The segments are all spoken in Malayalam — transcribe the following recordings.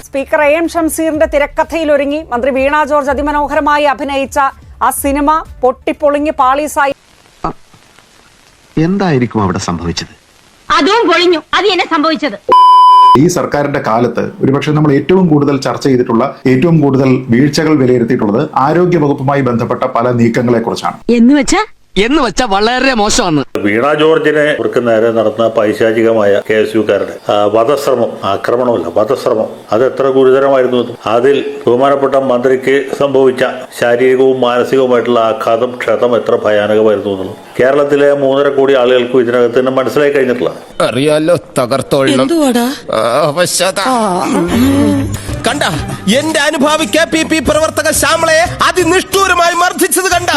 സ്പീക്കർ AM ഷംസീറിന്റെ തിരക്കഥയിൽ ഒരുങ്ങി മന്ത്രി വീണ ജോർജ് അതിമനോഹരമായി അഭിനയിച്ച ആ സിനിമ പൊട്ടിപ്പൊളിഞ്ഞ് പാളീസായി. എന്തായിരിക്കും അവിടെ സംഭവിച്ചത്? അതും പൊളിഞ്ഞു. അത് എന്നെ സംഭവിച്ചത്. ഈ സർക്കാരിന്റെ കാലത്ത് ഒരുപക്ഷെ നമ്മൾ ഏറ്റവും കൂടുതൽ ചർച്ച ചെയ്തിട്ടുള്ള, ഏറ്റവും കൂടുതൽ വീഴ്ചകൾ വിലയിരുത്തിയിട്ടുള്ളത് ആരോഗ്യ വകുപ്പുമായി ബന്ധപ്പെട്ട പല നീക്കങ്ങളെ കുറിച്ചാണ്. എന്ന് വെച്ചാൽ വളരെ മോശമാണ്. വീണ ജോർജിനെ അവർക്ക് നേരെ നടന്ന പൈശാചികമായ KSUക്കാരുടെ വധശ്രമം, ആക്രമണമല്ല വധശ്രമം, അത് എത്ര ഗുരുതരമായിരുന്നു. അതിൽ ബഹുമാനപ്പെട്ട മന്ത്രിക്ക് സംഭവിച്ച ശാരീരികവും മാനസികവുമായിട്ടുള്ള ആഘാതം, ക്ഷതം എത്ര ഭയാനകമായിരുന്നു എന്നുള്ളത് കേരളത്തിലെ 3.5 കോടി ആളുകൾക്കും ഇതിനകത്ത് തന്നെ മനസ്സിലായി കഴിഞ്ഞിട്ടുള്ള. അറിയാലോ, തകർത്തോളണം. കണ്ട എന്റെ അനുഭാവി KPP പ്രവർത്തക ശ്യാമളയെ അതിനിഷ്ഠൂരമായി മർദ്ദിച്ചത് കണ്ട.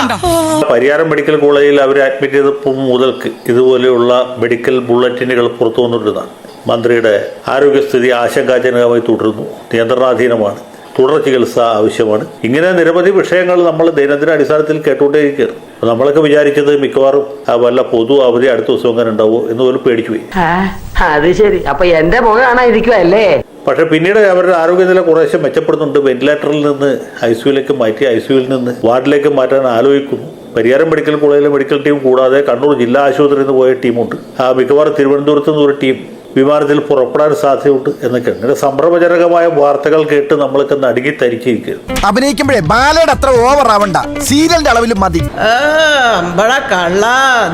പരിയാരം മെഡിക്കൽ കോളേജിൽ അവരെ അഡ്മിറ്റ് ചെയ്തപ്പോൾ മുതൽക്ക് ഇതുപോലെയുള്ള മെഡിക്കൽ ബുള്ളറ്റിനുകൾ പുറത്തു വന്നിട്ടുള്ളതാണ്. മന്ത്രിയുടെ ആരോഗ്യസ്ഥിതി ആശങ്കാജനകമായി തുടരുന്നു, നിയന്ത്രണാധീനമാണ്, തുടർ ചികിത്സ ആവശ്യമാണ്. ഇങ്ങനെ നിരവധി വിഷയങ്ങൾ നമ്മൾ ദൈനംദിന അടിസ്ഥാനത്തിൽ കേട്ടുകൊണ്ടേയിരിക്കുകയാണ്. നമ്മളൊക്കെ വിചാരിച്ചത് മിക്കവാറും വല്ല പൊതു അവധി അടുത്ത ദിവസം അങ്ങനെ ഉണ്ടാവോ എന്ന് പോലും പേടിച്ചു പോയി. അത് ശരി, അപ്പൊ എന്റെ മുഖം കാണാതിരിക്കുവല്ലേ? പക്ഷെ പിന്നീട് അവരുടെ ആരോഗ്യനില കുറേശ്ശെ മെച്ചപ്പെടുന്നുണ്ട്. വെന്റിലേറ്ററിൽ നിന്ന് ICUലേക്ക് മാറ്റി, ICUവിൽ നിന്ന് വാർഡിലേക്ക് മാറ്റാൻ ആലോചിക്കുന്നു. പരിയാരം മെഡിക്കൽ കോളേജിലെ മെഡിക്കൽ ടീം കൂടാതെ കണ്ണൂർ ജില്ലാ ആശുപത്രിയിൽ നിന്ന് പോയ ടീമുണ്ട്. മിക്കവാറും തിരുവനന്തപുരത്ത് നിന്ന് ഒരു ടീം വിമാനത്തിൽ പുറപ്പെടാൻ സാധ്യതയുണ്ട് എന്നൊക്കെ. അങ്ങനെ സംഭ്രമജനകമായ വാർത്തകൾ കേട്ട് നമ്മളൊക്കെ നടുങ്ങി തരിച്ചിരിക്കുന്നു. അഭിനയിക്കുമ്പോഴേ ബാലയുടെ അത്ര ഓവർ ആവണ്ട, സീരിയലിന്റെ അളവിലും മതി.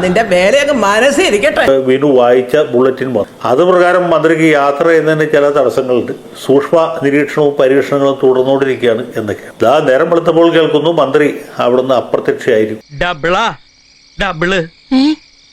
നിന്റെ വേലയൊക്കെ മനസ്സിരിക്കട്ടെ. വിനു വായിച്ച ബുള്ളറ്റിൻ അത് പ്രകാരം മന്ത്രിക്ക് യാത്ര ചെയ്യുന്നതിന് ചില തടസ്സങ്ങളുണ്ട്. സൂക്ഷ്മ നിരീക്ഷണവും പരീക്ഷണങ്ങളും തുടർന്നുകൊണ്ടിരിക്കുകയാണ് എന്നൊക്കെ. നേരം വെളുത്തപ്പോൾ കേൾക്കുന്നു മന്ത്രി അവിടുന്ന് അപ്രത്യക്ഷയായിരിക്കും.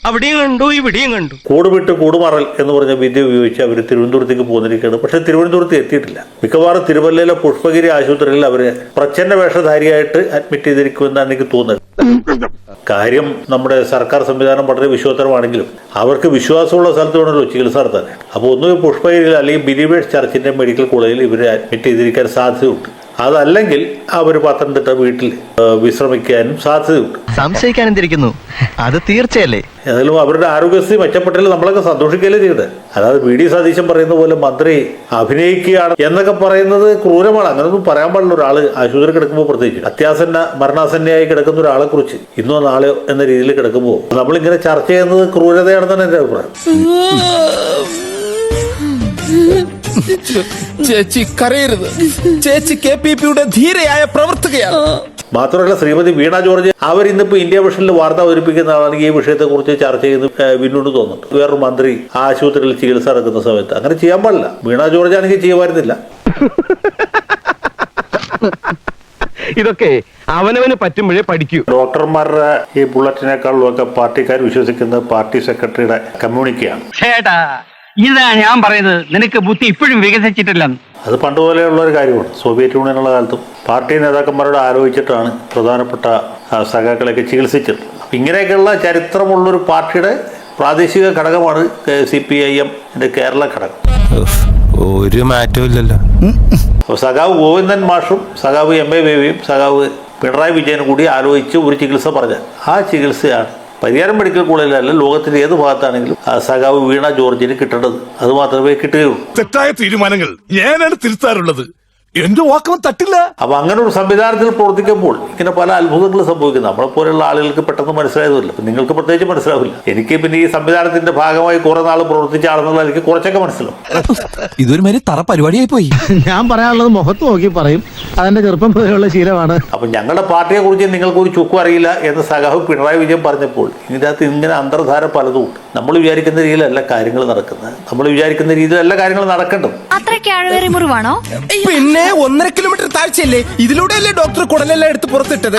അവിടെയും കണ്ടു, ഇവിടെയും കണ്ടു. കൂടുവിട്ട് കൂടുമാറൽ എന്ന് പറഞ്ഞ വിദ്യ ഉപയോഗിച്ച് അവർ തിരുവനന്തപുരത്തേക്ക് പോന്നിരിക്കുകയാണ്. പക്ഷെ തിരുവനന്തപുരത്ത് എത്തിയിട്ടില്ല. മിക്കവാറും തിരുവല്ലയിലെ പുഷ്പഗിരി ആശുപത്രിയിൽ അവരെ പ്രച്ഛന്ന വേഷധാരിയായിട്ട് അഡ്മിറ്റ് ചെയ്തിരിക്കുമെന്നാണ് എനിക്ക് തോന്നുന്നത്. കാര്യം നമ്മുടെ സർക്കാർ സംവിധാനം വളരെ വിശ്വസ്തരമാണെങ്കിലും അവർക്ക് വിശ്വാസമുള്ള സ്ഥലത്ത് വേണമല്ലോ ചികിത്സ നടത്താൻ. അപ്പോൾ ഒന്നുകിൽ പുഷ്പഗിരിയിൽ അല്ലെങ്കിൽ ബിലീവേഴ്സ് ചർച്ചിന്റെ മെഡിക്കൽ കോളേജിൽ ഇവരെ അഡ്മിറ്റ് ചെയ്തിരിക്കാൻ സാധ്യതയുണ്ട്. അതല്ലെങ്കിൽ അവർ പത്തനംതിട്ട വീട്ടിൽ വിശ്രമിക്കാനും സാധ്യതയുണ്ട്. സംശയിക്കാൻ എന്തിരിക്കുന്നു, അത് തീർച്ചയല്ലേ. ഏതായാലും അവരുടെ ആരോഗ്യസ്ഥിതി മെച്ചപ്പെട്ടാൽ നമ്മളൊക്കെ സന്തോഷിക്കുകയല്ലേ ചെയ്തത്. അതായത് VD സതീശൻ പറയുന്ന പോലെ മന്ത്രി അഭിനയിക്കുകയാണ് എന്നൊക്കെ പറയുന്നത് ക്രൂരമാണ്. അങ്ങനൊന്നും പറയാൻ പാടില്ല. ഒരാള് ആശുപത്രി കിടക്കുമ്പോൾ, പ്രത്യേകിച്ച് മരണാസന്നയായി കിടക്കുന്ന ഒരാളെ കുറിച്ച് ഇന്നോ നാളെയോ എന്ന രീതിയിൽ കിടക്കുമ്പോൾ നമ്മളിങ്ങനെ ചർച്ച ചെയ്യുന്നത് ക്രൂരതയാണെന്നാണ് എന്റെ അഭിപ്രായം. ചേച്ചി കരയരുത്, ചേച്ചി KPPയുടെ ധീരയായ പ്രവർത്തകയാണ്. മാത്രമല്ല ശ്രീമതി വീണ ജോർജ് അവരിന്നിപ്പോ ഇന്ത്യ വിഷനിൽ വാർത്ത അവതരിപ്പിക്കുന്ന ആളാണെങ്കിൽ ഈ വിഷയത്തെ കുറിച്ച് ചർച്ച ചെയ്ത് വിനോട് തോന്നുന്നുണ്ട്. വേറൊരു മന്ത്രി ആശുപത്രിയിൽ ചികിത്സ നടക്കുന്ന സമയത്ത് അങ്ങനെ ചെയ്യാൻ പാടില്ല. വീണ ജോർജ് ആണെങ്കിൽ ചെയ്യുമായിരുന്നില്ല. ഇതൊക്കെ അവനവന് പറ്റുമ്പോഴേ പഠിക്കൂ. ഡോക്ടർമാരുടെ ഈ ബുള്ളറ്റിനേക്കാളും ഒക്കെ പാർട്ടിക്കാർ വിശ്വസിക്കുന്നത് പാർട്ടി സെക്രട്ടറിയുടെ കമ്മ്യൂണിക്കെയാണ്. ഇതാ ഞാൻ പറയുന്നത്, നിനക്ക് ബുദ്ധി ഇപ്പോഴും വികസിച്ചിട്ടില്ല. അത് പണ്ടുപോലെയുള്ള ഒരു കാര്യമാണ്. സോവിയറ്റ് യൂണിയനുള്ള കാലത്തും പാർട്ടി നേതാക്കന്മാരോട് ആലോചിച്ചിട്ടാണ് പ്രധാനപ്പെട്ട സഖാക്കളെയൊക്കെ ചികിത്സിച്ചത്. ഇങ്ങനെയൊക്കെയുള്ള ചരിത്രമുള്ളൊരു പാർട്ടിയുടെ പ്രാദേശിക ഘടകമാണ് CPIM കേരള ഘടകം. ഒരു മാറ്റവും ഇല്ലല്ലോ. അപ്പോൾ സഖാവ് ഗോവിന്ദൻ മാഷും സഖാവ് MA ബേബിയും സഖാവ് പിണറായി വിജയനും കൂടി ആലോചിച്ച് ഒരു ചികിത്സ പറഞ്ഞാൽ ആ ചികിത്സയാണ് പരിയാരം മെഡിക്കൽ കോളേജിലല്ല, ലോകത്തിന്റെ ഏത് ഭാഗത്താണെങ്കിലും സഖാവ് വീണ ജോർജിന് കിട്ടേണ്ടത്. അത് മാത്രമേ കിട്ടുകയുള്ളൂ. തെറ്റായ തീരുമാനങ്ങൾ ഞാനാണ് തിരുത്താറുള്ളത്. എന്റെ വാക്കവൻ തട്ടില്ല. അപ്പൊ അങ്ങനെ ഒരു സംവിധാനത്തിൽ പ്രവർത്തിക്കുമ്പോൾ ഇങ്ങനെ പല അത്ഭുതങ്ങൾ സംഭവിക്കുന്നു. നമ്മളെ പോലെയുള്ള ആളുകൾക്ക് പെട്ടെന്ന് മനസ്സിലായതല്ല. നിങ്ങൾക്ക് പ്രത്യേകിച്ച് മനസ്സിലാവില്ല. എനിക്ക് പിന്നെ ഈ സംവിധാനത്തിന്റെ ഭാഗമായി കുറെ നാൾ പ്രവർത്തിച്ച ആളെന്നുള്ള എനിക്ക് കുറച്ചൊക്കെ മനസ്സിലാവും. ഇതൊരു മാതിരി തറ പരിപാടിയായി പോയി. ഞാൻ പറയാനുള്ളത് മുഖത്ത് നോക്കി പറയും, അതെന്റെ ചെറുപ്പം മുതലുള്ള ശീലമാണ്. അപ്പൊ ഞങ്ങളുടെ പാർട്ടിയെ കുറിച്ച് നിങ്ങൾക്ക് ഒരു ചുക്കും അറിയില്ല എന്ന് സഖാവ് പിണറായി വിജയൻ പറഞ്ഞപ്പോൾ ഇതിനകത്ത് ഇങ്ങനെ അന്തർധാര പലതും ഉണ്ട്. നമ്മൾ വിചാരിക്കുന്ന രീതിയിലല്ല കാര്യങ്ങൾ നടക്കുന്നത്. നമ്മൾ വിചാരിക്കുന്ന രീതിയിലല്ല കാര്യങ്ങൾ നടക്കേണ്ടത്. പിന്നെ 1.5 കിലോമീറ്റർ താഴ്ചയല്ലേ, ഇതിലൂടെയല്ലേ ഡോക്ടർ കുടലെല്ലാം എടുത്ത് പുറത്തിട്ടത്.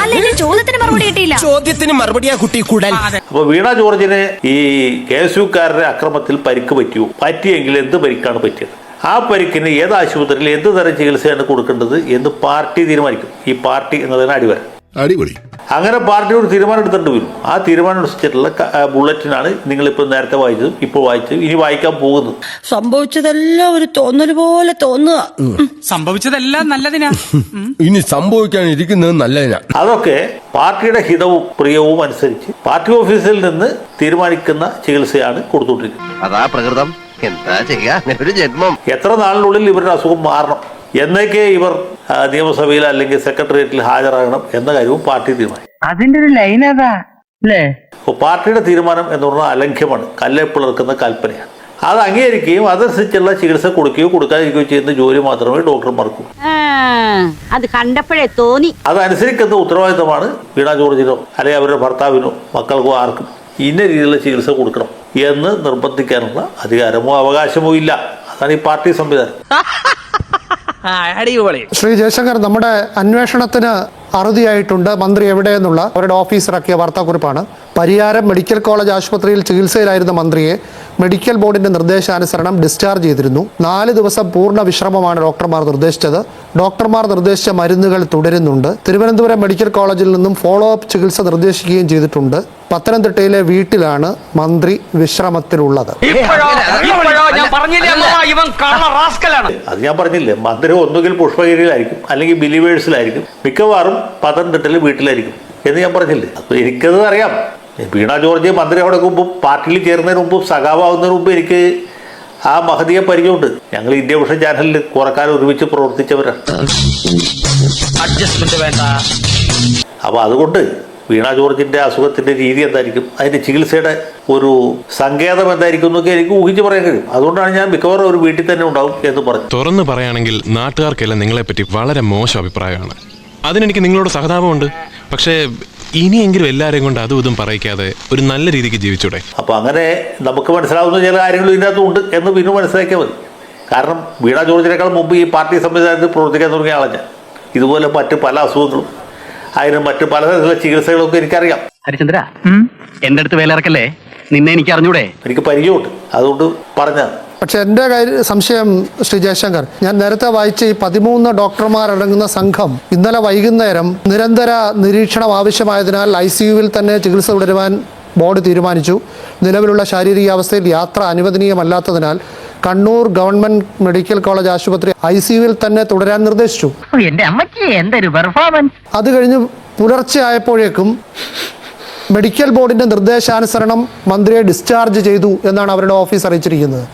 ചോദ്യത്തിന് മറുപടിയാ കുട്ടി കുടൽ. അപ്പൊ വീണ ജോർജിന് ഈ KSUക്കാരുടെ അക്രമത്തിൽ പരിക്ക് പറ്റിയെങ്കിൽ എന്ത് പരിക്കാണ് പറ്റിയത്, ആ പരിക്കിന് ഏത് ആശുപത്രിയിൽ എന്ത് തരം ചികിത്സയാണ് കൊടുക്കേണ്ടത് എന്ന് പാർട്ടി തീരുമാനിക്കും. ഈ പാർട്ടി എന്നതിന് അടിപൊളി. അങ്ങനെ പാർട്ടി ഒരു തീരുമാനം എടുത്തിട്ട് വരും. ആ തീരുമാനം അനുസരിച്ചിട്ടുള്ള ബുള്ളറ്റിനാണ് നിങ്ങളിപ്പോൾ നേരത്തെ വായിച്ചതും ഇപ്പോൾ വായിച്ചതും ഇനി വായിക്കാൻ പോകുന്നത്. സംഭവിച്ചതെല്ലാം ഒരു തോന്നൽ പോലെ തോന്നുക. സംഭവിച്ചതെല്ലാം നല്ലതിനാ, ഇനി സംഭവിക്കാനിരിക്കുന്നത് നല്ലതിനാ. അതൊക്കെ പാർട്ടിയുടെ ഹിതവും പ്രിയവും അനുസരിച്ച് പാർട്ടി ഓഫീസിൽ നിന്ന് തീരുമാനിക്കുന്ന ചികിത്സയാണ് കൊടുത്തുകൊണ്ടിരിക്കുന്നത്. അതാ പ്രകൃതം. എന്താ ചെയ്യാ ഒരു ജന്മം. എത്ര നാളിനുള്ളിൽ ഇവരുടെ അസുഖം മാറണം എന്നൊക്കെ ഇവർ നിയമസഭയിൽ അല്ലെങ്കിൽ സെക്രട്ടേറിയറ്റിൽ ഹാജരാകണം എന്ന കാര്യവും പാർട്ടി തീരുമാനം. അതിന്റെ ഒരു ലൈൻ അതാ അല്ലേ? അപ്പോൾ പാർട്ടിയുടെ തീരുമാനം എന്ന് പറഞ്ഞാൽ അലംഘ്യമാണ്, കല്ലെ പിളർക്കുന്ന കൽപ്പനയാണ്. അത് അംഗീകരിക്കുകയും അതനുസരിച്ചുള്ള ചികിത്സ കൊടുക്കുകയോ കൊടുക്കാതിരിക്കുകയോ ചെയ്യുന്ന ജോലി മാത്രമേ ഡോക്ടർമാർക്കൂ. അത് കണ്ടപ്പോഴേ തോന്നി. അതനുസരിക്കുന്ന ഉത്തരവാദിത്തമാണ് വീണ ജോർജിനോ അല്ലെങ്കിൽ അവരുടെ ഭർത്താവിനോ മക്കൾക്കോ ആർക്കും ഇന്ന രീതിയിലുള്ള ചികിത്സ കൊടുക്കണം എന്ന് നിർബന്ധിക്കാനുള്ള അധികാരമോ അവകാശമോ ഇല്ല. അതാണ് ഈ പാർട്ടി സംവിധാനം. ശ്രീ ജയശങ്കർ, നമ്മുടെ അന്വേഷണത്തിന് അറുതിയായിട്ടുണ്ട് മന്ത്രി എവിടെയെന്നുള്ള അവരുടെ ഓഫീസ് ഇറക്കിയ വാർത്താക്കുറിപ്പാണ്. പരിയാരം മെഡിക്കൽ കോളേജ് ആശുപത്രിയിൽ ചികിത്സയിലായിരുന്ന മന്ത്രിയെ മെഡിക്കൽ ബോർഡിന്റെ നിർദ്ദേശാനുസരണം ഡിസ്ചാർജ് ചെയ്തിരുന്നു. 4 ദിവസം പൂർണ്ണ വിശ്രമമാണ് ഡോക്ടർമാർ നിർദ്ദേശിച്ചത്. ഡോക്ടർമാർ നിർദ്ദേശിച്ച മരുന്നുകൾ തുടരുന്നുണ്ട്. തിരുവനന്തപുരം മെഡിക്കൽ കോളേജിൽ നിന്നും ഫോളോ അപ്പ് ചികിത്സ നിർദ്ദേശിക്കുകയും ചെയ്തിട്ടുണ്ട്. പത്തനംതിട്ടയിലെ വീട്ടിലാണ് മന്ത്രി വിശ്രമത്തിലുള്ളത്. അത് ഞാൻ പറഞ്ഞില്ലേ, മന്ത്രി ഒന്നുകിൽ പുഷ്പഗിരിയിലായിരിക്കും അല്ലെങ്കിൽ ബിലീവേഴ്സിലായിരിക്കും, മിക്കവാറും പത്തനംതിട്ടയിലെ വീട്ടിലായിരിക്കും എന്ന് ഞാൻ പറഞ്ഞില്ലേ. അപ്പൊ എനിക്കത് അറിയാം. വീണ ജോർജ് മന്ത്രി അവിടെ മുമ്പും പാർട്ടിയിൽ ചേരുന്നതിന് മുമ്പും സഖാവാകുന്നതിന് മുമ്പ് എനിക്ക് ആ മഹതിയെ പരിചയമുണ്ട്. ഞങ്ങൾ ഇന്ത്യ വിഷൻ ചാനലിൽ കുറക്കാലം ഒരുമിച്ച് പ്രവർത്തിച്ചവരാണ്. അപ്പൊ അതുകൊണ്ട് വീണ ജോർജിന്റെ അസുഖത്തിന്റെ രീതി എന്തായിരിക്കും, അതിന്റെ ചികിത്സയുടെ ഒരു സങ്കേതം എന്തായിരിക്കും എന്നൊക്കെ എനിക്ക് ഊഹിച്ച് പറയാൻ കഴിയും. അതുകൊണ്ടാണ് ഞാൻ മിക്കവാറും ഒരു വീട്ടിൽ തന്നെ ഉണ്ടാവും എന്ന് പറഞ്ഞു. തുറന്നു പറയുകയാണെങ്കിൽ നാട്ടുകാർക്കെല്ലാം നിങ്ങളെപ്പറ്റി വളരെ മോശം അഭിപ്രായമാണ്. അതിനെനിക്ക് നിങ്ങളോട് സഹതാപമുണ്ട്. പക്ഷേ ഇനിയെങ്കിലും എല്ലാവരെയും കൊണ്ട് അതും ഇതും പറയിക്കാതെ ഒരു നല്ല രീതിക്ക് ജീവിച്ചൂടെ? അപ്പോൾ അങ്ങനെ നമുക്ക് മനസ്സിലാവുന്ന ചില കാര്യങ്ങളും ഇതിനകത്തും ഉണ്ട് എന്ന് പിന്നെ മനസ്സിലാക്കിയാൽ മതി. കാരണം വീണ ജോർജിനേക്കാൾ മുമ്പ് ഈ പാർട്ടി സംവിധാനത്തിൽ പ്രവർത്തിക്കാൻ തുടങ്ങിയ ആളാണ് ഞാൻ. ഇതുപോലെ മറ്റ് പല അസുഖങ്ങളും അതിന് മറ്റ് പലതരത്തിലുള്ള ചികിത്സകളൊക്കെ എനിക്കറിയാം. ഹരിചന്ദ്ര, എന്റെ അടുത്ത് വേലിറക്കല്ലേ, നിന്നെ എനിക്ക് അറിഞ്ഞൂടെ? എനിക്ക് പരിചയമുണ്ട്, അതുകൊണ്ട് പറഞ്ഞതാണ്. പക്ഷെ എൻ്റെ സംശയം ശ്രീ ജയശങ്കർ, ഞാൻ നേരത്തെ വായിച്ച ഈ 13 ഡോക്ടർമാരടങ്ങുന്ന സംഘം ഇന്നലെ വൈകുന്നേരം നിരന്തര നിരീക്ഷണം ആവശ്യമായതിനാൽ ICUവിൽ തന്നെ ചികിത്സ തുടരുവാൻ ബോർഡ് തീരുമാനിച്ചു. നിലവിലുള്ള ശാരീരികാവസ്ഥയിൽ യാത്ര അനുവദനീയമല്ലാത്തതിനാൽ കണ്ണൂർ ഗവൺമെന്റ് മെഡിക്കൽ കോളേജ് ആശുപത്രി ICUവിൽ തന്നെ തുടരാൻ നിർദ്ദേശിച്ചു. എന്റെ അമ്മയ്ക്ക് എന്തൊരു പെർഫോമൻസ്! അത് കഴിഞ്ഞ് പുലർച്ചെ ആയപ്പോഴേക്കും മെഡിക്കൽ ബോർഡിന്റെ നിർദ്ദേശാനുസരണം മന്ത്രിയെ ഡിസ്ചാർജ് ചെയ്തു എന്നാണ് അവരുടെ ഓഫീസ് അറിയിച്ചിരിക്കുന്നത്.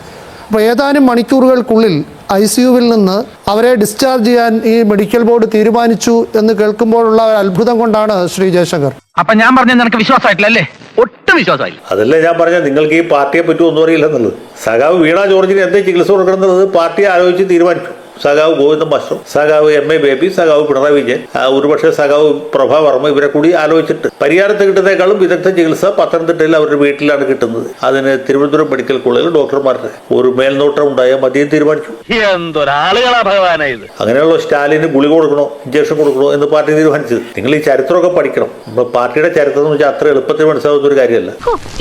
അപ്പോൾ ഏതാനും മണിക്കൂറുകൾക്കുള്ളിൽ ICUവിൽ നിന്ന് അവരെ ഡിസ്ചാർജ് ചെയ്യാൻ ഈ മെഡിക്കൽ ബോർഡ് തീരുമാനിച്ചു എന്ന് കേൾക്കുമ്പോഴുള്ള അത്ഭുതം കൊണ്ടാണ് ശ്രീ ജയശങ്കർ. അപ്പൊ ഞാൻ പറഞ്ഞത് നിനക്ക് വിശ്വാസമായിട്ടില്ലല്ലേ? ഒട്ടും വിശ്വാസമായില്ല. അതല്ലേ ഞാൻ പറഞ്ഞ നിങ്ങൾക്ക് ഈ പാർട്ടിയെ പറ്റി ഒന്നും അറിയില്ലെന്നുള്ളത്. സഖാവ് വീണ ജോർജിന് എന്ത് ചികിത്സ കൊടുക്കണം എന്നുള്ളത് പാർട്ടി ആലോചിച്ച് തീരുമാനിച്ചു. സഖാവ് ഗോവിന്ദൻ മാസ്റ്റർ, സഖാവ് MA ബേബി, സഖാവ് പിണറായി വിജയൻ, ഒരുപക്ഷെ സഖാവ് പ്രഭാ വർമ്മ, ഇവരെ കൂടി ആലോചിച്ചിട്ട് പരിയാരത്ത് കിട്ടുന്നതിനേക്കാളും വിദഗ്ധ ചികിത്സ പത്തനംതിട്ടയിൽ അവരുടെ വീട്ടിലാണ് കിട്ടുന്നത്. അതിന് തിരുവനന്തപുരം മെഡിക്കൽ കോളേജിൽ ഡോക്ടർമാരുടെ ഒരു മേൽനോട്ടം ഉണ്ടായാൽ മതിയും തീരുമാനിച്ചു. എന്തൊരാളുകളാ ഭഗവാനാ ഇത്! അങ്ങനെയുള്ള സ്റ്റാലിന് ഗുളിക കൊടുക്കണോ ഇഞ്ചക്ഷൻ കൊടുക്കണോ എന്ന് പാർട്ടി തീരുമാനിച്ചത്. നിങ്ങൾ ഈ ചരിത്രമൊക്കെ പഠിക്കണം. നമ്മൾ പാർട്ടിയുടെ ചരിത്രം എന്ന് വെച്ചാൽ അത്ര എളുപ്പത്തിൽ മനസ്സിലാവുന്ന ഒരു കാര്യമല്ല.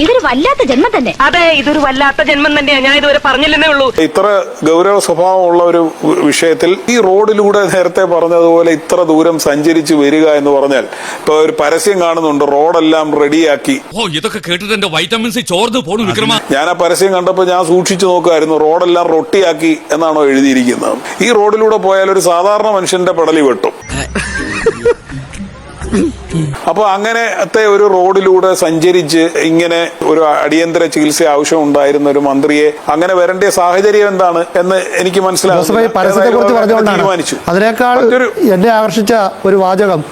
ഇതൊരു വല്ലാത്ത ജന്മം തന്നെ. അതെ, ഇതൊരു വല്ലാത്ത ജന്മം തന്നെയാ. ഞാൻ ഇതുവരെ പറഞ്ഞില്ലെന്നേ ഉള്ളൂ. ഇത്ര ഗൗരവ സ്വഭാവമുള്ള ഒരു വിഷയത്തിൽ ഈ റോഡിലൂടെ നേരത്തെ പറഞ്ഞതുപോലെ ഇത്ര ദൂരം സഞ്ചരിച്ച് വരിക എന്ന് പറഞ്ഞാൽ, ഇപ്പൊ ഒരു പരസ്യം കാണുന്നുണ്ട്, റോഡെല്ലാം റെഡിയാക്കി. ഇതൊക്കെ കേട്ടിട്ട് എന്റെ വൈറ്റമിൻസ് ചോർന്ന് പോണു വിക്രമ. ഞാൻ ആ പരസ്യം കണ്ടപ്പോൾ ഞാൻ സൂക്ഷിച്ചു നോക്കുമായിരുന്നു, റോഡെല്ലാം റൊട്ടിയാക്കി എന്നാണോ എഴുതിയിരിക്കുന്നത്. ഈ റോഡിലൂടെ പോയാൽ ഒരു സാധാരണ മനുഷ്യന്റെ പെടലി വെട്ടും. അപ്പൊ അങ്ങനത്തെ ഒരു റോഡിലൂടെ സഞ്ചരിച്ച് ഇങ്ങനെ ഒരു അടിയന്തര ചികിത്സ ആവശ്യം ഉണ്ടായിരുന്ന ഒരു മന്ത്രിയെ അങ്ങനെ വരേണ്ട സാഹചര്യം എന്താണ് എന്ന് എനിക്ക് തീരുമാനിച്ചു. അതിനേക്കാൾ എന്നെ ആകർഷിച്ച ഒരു വാചകം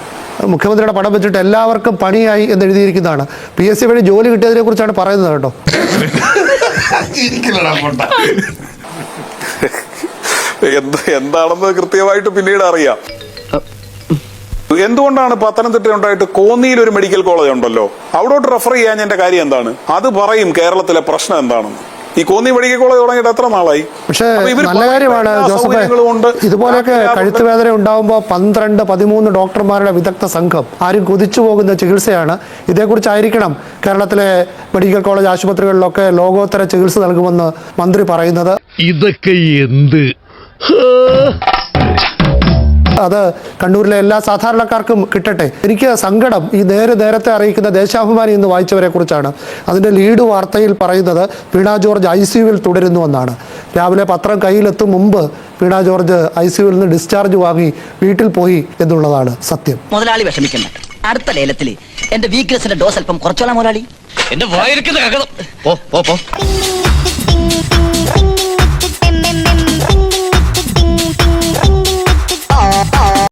മുഖ്യമന്ത്രിയുടെ പടം വെച്ചിട്ട് എല്ലാവർക്കും പണിയായി എന്ന് എഴുതിയിരിക്കുന്നതാണ്. PSC വഴി ജോലി കിട്ടിയതിനെ കുറിച്ചാണ് പറയുന്നത് കേട്ടോ. എന്താണെന്ന് കൃത്യമായിട്ട് പിന്നീട് അറിയാം. എന്തുകൊണ്ടാണ് പത്തനംതിട്ട ഉണ്ടായിട്ട് കോന്നിയിൽ ഒരു മെഡിക്കൽ കോളേജ് ഉണ്ടല്ലോ, അവിടോട്ട് റെഫർ ചെയ്യാൻ എന്റെ കാര്യം എന്താണ്? അത് പറയും കേരളത്തിലെ പ്രശ്നം എന്താണെന്ന്. ഈ കോന്നി മെഡിക്കൽ കോളേജ് തുടങ്ങിയിട്ട് എത്ര നാളായി? പക്ഷേ നല്ല കാര്യമാണ് ജോസഫ്, ഇതുപോലെയൊക്കെ കഴുത്തുവേദന ഉണ്ടാകുമ്പോൾ 12-13 ഡോക്ടർമാരുടെ വിദഗ്ധ സംഘം ആരും കൊതിച്ചു പോകുന്ന ചികിത്സയാണ്. ഇതേക്കുറിച്ചായിരിക്കണം കേരളത്തിലെ മെഡിക്കൽ കോളേജ് ആശുപത്രികളിലൊക്കെ ലോകോത്തര ചികിത്സ നൽകുമെന്ന് മന്ത്രി പറയുന്നത്. ഇതൊക്കെ എന്ത്? അത് കണ്ണൂരിലെ എല്ലാ സാധാരണക്കാർക്കും കിട്ടട്ടെ. എനിക്ക് സങ്കടം ഈ നേരത്തെ അറിയിക്കുന്ന ദേശാഭിമാനി എന്ന് വായിച്ചവരെ കുറിച്ചാണ്. അതിൻ്റെ ലീഡ് വാർത്തയിൽ പറയുന്നത് വീണ ജോർജ് ICUവിൽ തുടരുന്നുവെന്നാണ്. രാവിലെ പത്രം കയ്യിലെത്തും മുമ്പ് വീണ ജോർജ് ICUവിൽ നിന്ന് ഡിസ്ചാർജ് വാങ്ങി വീട്ടിൽ പോയി എന്നുള്ളതാണ് സത്യം. മുതലാളി വിഷമിക്കണ്ട, അടുത്ത ലേലത്തിൽ എന്റെ വീക്ക്നെസിന്റെ ഡോസ് അല്പം കുറച്ചോളാം മുതലാളി. എന്റെ